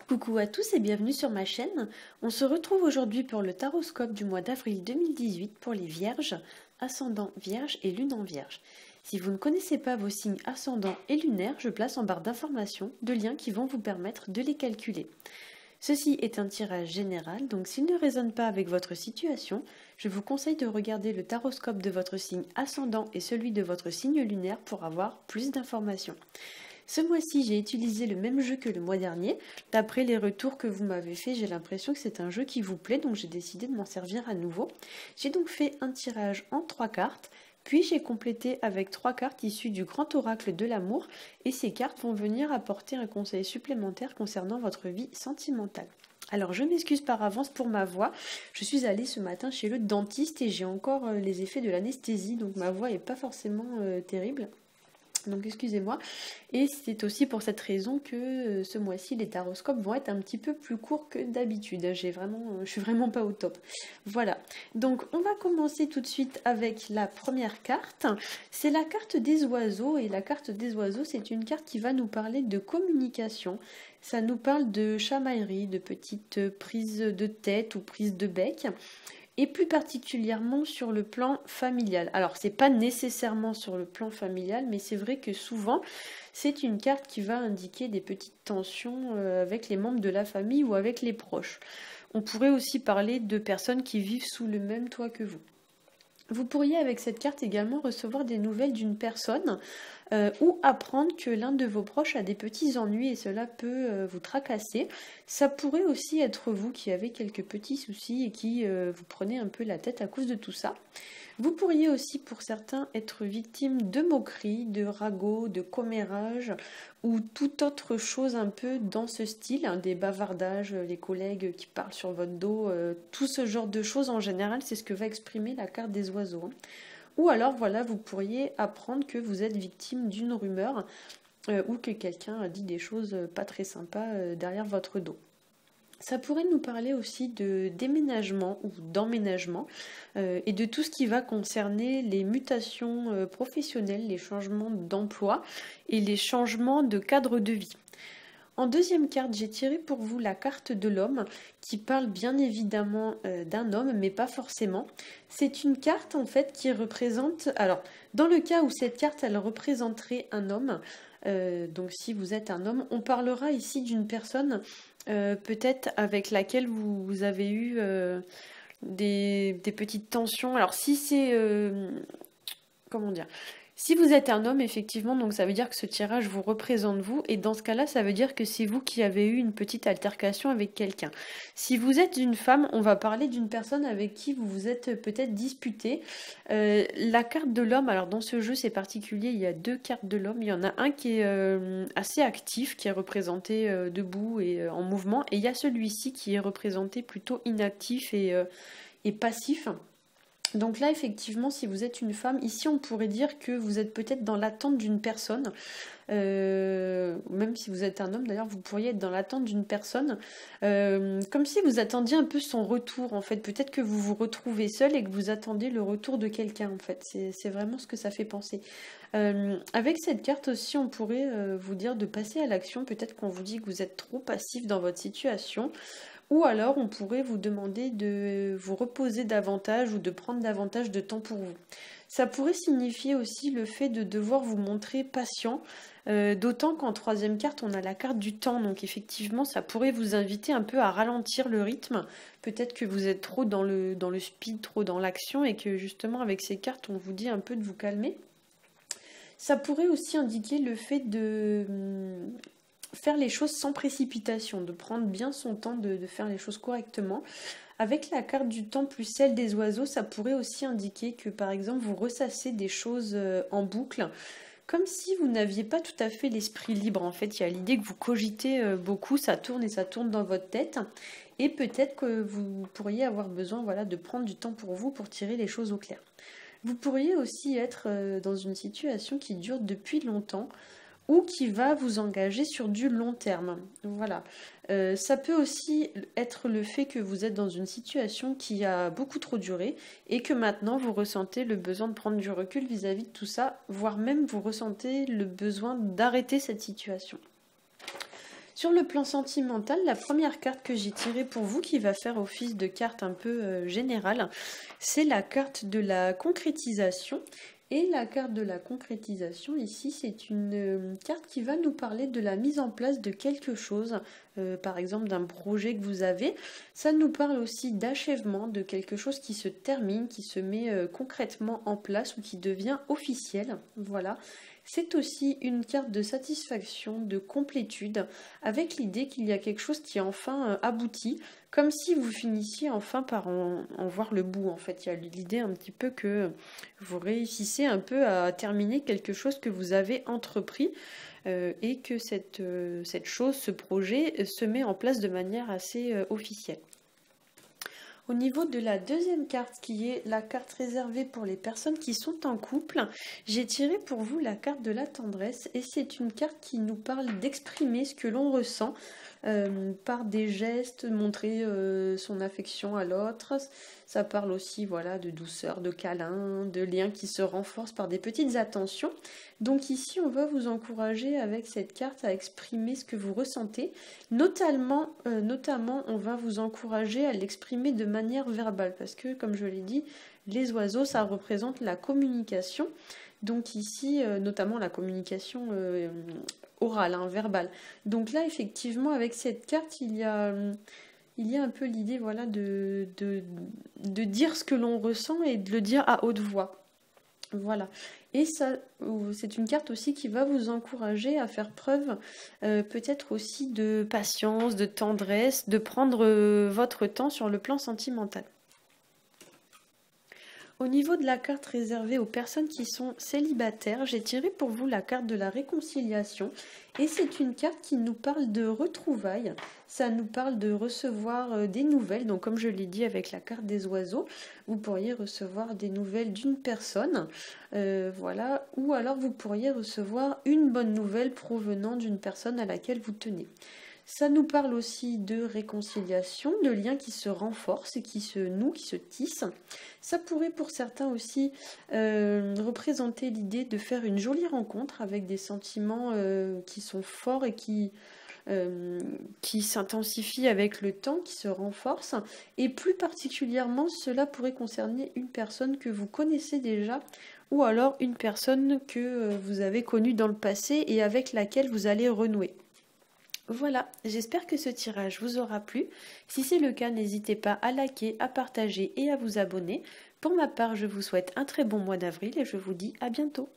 Coucou à tous et bienvenue sur ma chaîne. On se retrouve aujourd'hui pour le taroscope du mois d'avril 2018 pour les Vierges, ascendant Vierge et lune en Vierge. Si vous ne connaissez pas vos signes ascendants et lunaires, je place en barre d'informations deux liens qui vont vous permettre de les calculer. Ceci est un tirage général, donc s'il ne résonne pas avec votre situation, je vous conseille de regarder le taroscope de votre signe ascendant et celui de votre signe lunaire pour avoir plus d'informations. Ce mois-ci, j'ai utilisé le même jeu que le mois dernier. D'après les retours que vous m'avez fait, j'ai l'impression que c'est un jeu qui vous plaît, donc j'ai décidé de m'en servir à nouveau. J'ai donc fait un tirage en 3 cartes, puis j'ai complété avec 3 cartes issues du grand oracle de l'amour, et ces cartes vont venir apporter un conseil supplémentaire concernant votre vie sentimentale. Alors je m'excuse par avance pour ma voix, je suis allée ce matin chez le dentiste et j'ai encore les effets de l'anesthésie, donc ma voix n'est pas forcément terrible. Donc excusez-moi, et c'est aussi pour cette raison que ce mois-ci les taroscopes vont être un petit peu plus courts que d'habitude. Je suis vraiment pas au top. Voilà, donc on va commencer tout de suite avec la première carte. C'est la carte des oiseaux, et la carte des oiseaux c'est une carte qui va nous parler de communication. Ça nous parle de chamaillerie, de petites prises de tête ou prises de bec. Et plus particulièrement sur le plan familial. Alors, c'est pas nécessairement sur le plan familial, mais c'est vrai que souvent, c'est une carte qui va indiquer des petites tensions avec les membres de la famille ou avec les proches. On pourrait aussi parler de personnes qui vivent sous le même toit que vous. Vous pourriez avec cette carte également recevoir des nouvelles d'une personne ou apprendre que l'un de vos proches a des petits ennuis et cela peut vous tracasser. Ça pourrait aussi être vous qui avez quelques petits soucis et qui vous prenez un peu la tête à cause de tout ça. Vous pourriez aussi pour certains être victime de moqueries, de ragots, de commérages ou toute autre chose un peu dans ce style, hein, des bavardages, les collègues qui parlent sur votre dos, tout ce genre de choses en général, c'est ce que va exprimer la carte des oiseaux. Hein. Ou alors voilà, vous pourriez apprendre que vous êtes victime d'une rumeur ou que quelqu'un a dit des choses pas très sympas derrière votre dos. Ça pourrait nous parler aussi de déménagement ou d'emménagement et de tout ce qui va concerner les mutations professionnelles, les changements d'emploi et les changements de cadre de vie. En deuxième carte, j'ai tiré pour vous la carte de l'homme qui parle bien évidemment d'un homme, mais pas forcément. C'est une carte en fait qui représente... Alors, dans le cas où cette carte, elle représenterait un homme, donc si vous êtes un homme, on parlera ici d'une personne peut-être avec laquelle vous avez eu des petites tensions. Alors si c'est... comment dire ? Si vous êtes un homme, effectivement, donc ça veut dire que ce tirage vous représente vous, et dans ce cas-là, ça veut dire que c'est vous qui avez eu une petite altercation avec quelqu'un. Si vous êtes une femme, on va parler d'une personne avec qui vous vous êtes peut-être disputé. La carte de l'homme, alors dans ce jeu c'est particulier, il y a deux cartes de l'homme, il y en a un qui est assez actif, qui est représenté debout et en mouvement, et il y a celui-ci qui est représenté plutôt inactif et passif. Donc là, effectivement, si vous êtes une femme, ici on pourrait dire que vous êtes peut-être dans l'attente d'une personne. Même si vous êtes un homme, d'ailleurs, vous pourriez être dans l'attente d'une personne. Comme si vous attendiez un peu son retour, en fait. Peut-être que vous vous retrouvez seul et que vous attendez le retour de quelqu'un, en fait. C'est vraiment ce que ça fait penser. Avec cette carte aussi, on pourrait vous dire de passer à l'action. Peut-être qu'on vous dit que vous êtes trop passif dans votre situation. Ou alors, on pourrait vous demander de vous reposer davantage ou de prendre davantage de temps pour vous. Ça pourrait signifier aussi le fait de devoir vous montrer patient, d'autant qu'en troisième carte, on a la carte du temps. Donc effectivement, ça pourrait vous inviter un peu à ralentir le rythme. Peut-être que vous êtes trop dans le speed, trop dans l'action et que justement, avec ces cartes, on vous dit un peu de vous calmer. Ça pourrait aussi indiquer le fait de faire les choses sans précipitation, de prendre bien son temps de faire les choses correctement. Avec la carte du temps plus celle des oiseaux, ça pourrait aussi indiquer que par exemple vous ressassez des choses en boucle, comme si vous n'aviez pas tout à fait l'esprit libre. En fait, il y a l'idée que vous cogitez beaucoup, ça tourne et ça tourne dans votre tête, et peut-être que vous pourriez avoir besoin de prendre du temps pour vous pour tirer les choses au clair. Vous pourriez aussi être dans une situation qui dure depuis longtemps, ou qui va vous engager sur du long terme. Voilà. Ça peut aussi être le fait que vous êtes dans une situation qui a beaucoup trop duré et que maintenant vous ressentez le besoin de prendre du recul vis-à-vis de tout ça, voire même vous ressentez le besoin d'arrêter cette situation. Sur le plan sentimental, la première carte que j'ai tirée pour vous, qui va faire office de carte un peu générale, c'est la carte de la concrétisation. Et la carte de la concrétisation, ici, c'est une carte qui va nous parler de la mise en place de quelque chose, par exemple d'un projet que vous avez. Ça nous parle aussi d'achèvement, de quelque chose qui se termine, qui se met concrètement en place ou qui devient officiel. Voilà. C'est aussi une carte de satisfaction, de complétude, avec l'idée qu'il y a quelque chose qui est enfin abouti, comme si vous finissiez enfin par en voir le bout. En fait, il y a l'idée un petit peu que vous réussissez un peu à terminer quelque chose que vous avez entrepris et que cette chose, ce projet, se met en place de manière assez officielle. Au niveau de la deuxième carte, qui est la carte réservée pour les personnes qui sont en couple, j'ai tiré pour vous la carte de la tendresse et c'est une carte qui nous parle d'exprimer ce que l'on ressent par des gestes, montrer son affection à l'autre. Ça parle aussi voilà, de douceur, de câlin, de liens qui se renforcent par des petites attentions. Donc ici, on va vous encourager avec cette carte à exprimer ce que vous ressentez. Notamment, on va vous encourager à l'exprimer de manière verbale parce que, comme je l'ai dit, les oiseaux, ça représente la communication. Donc ici, notamment la communication orale, verbale. Donc là, effectivement, avec cette carte, il y a un peu l'idée voilà, de dire ce que l'on ressent et de le dire à haute voix. Voilà. Et ça, c'est une carte aussi qui va vous encourager à faire preuve peut-être aussi de patience, de tendresse, de prendre votre temps sur le plan sentimental. Au niveau de la carte réservée aux personnes qui sont célibataires, j'ai tiré pour vous la carte de la réconciliation et c'est une carte qui nous parle de retrouvailles, ça nous parle de recevoir des nouvelles, donc comme je l'ai dit avec la carte des oiseaux, vous pourriez recevoir des nouvelles d'une personne, voilà, ou alors vous pourriez recevoir une bonne nouvelle provenant d'une personne à laquelle vous tenez. Ça nous parle aussi de réconciliation, de liens qui se renforcent et qui se nouent, qui se tissent. Ça pourrait pour certains aussi représenter l'idée de faire une jolie rencontre avec des sentiments qui sont forts et qui s'intensifient avec le temps, qui se renforcent. Et plus particulièrement, cela pourrait concerner une personne que vous connaissez déjà ou alors une personne que vous avez connue dans le passé et avec laquelle vous allez renouer. Voilà, j'espère que ce tirage vous aura plu. Si c'est le cas, n'hésitez pas à liker, à partager et à vous abonner. Pour ma part, je vous souhaite un très bon mois d'avril et je vous dis à bientôt.